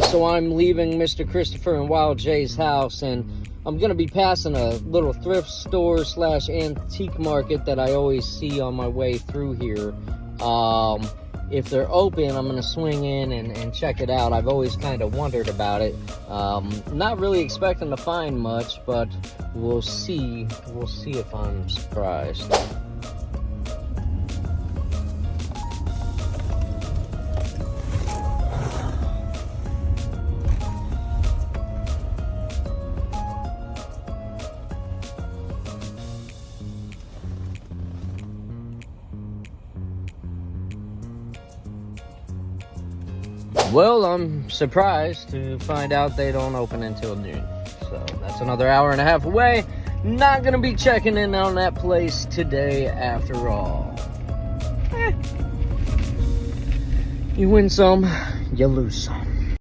So I'm leaving Mr. Christopher and Wild J's house, and I'm going to be passing a little thrift store / antique market that I always see on my way through here. If they're open, I'm going to swing in and check it out. I've always kind of wondered about it. Not really expecting to find much, but we'll see. We'll see if I'm surprised. Well, I'm surprised to find out they don't open until noon. So that's another hour and a half away. Not gonna be checking in on that place today after all. You win some, you lose some.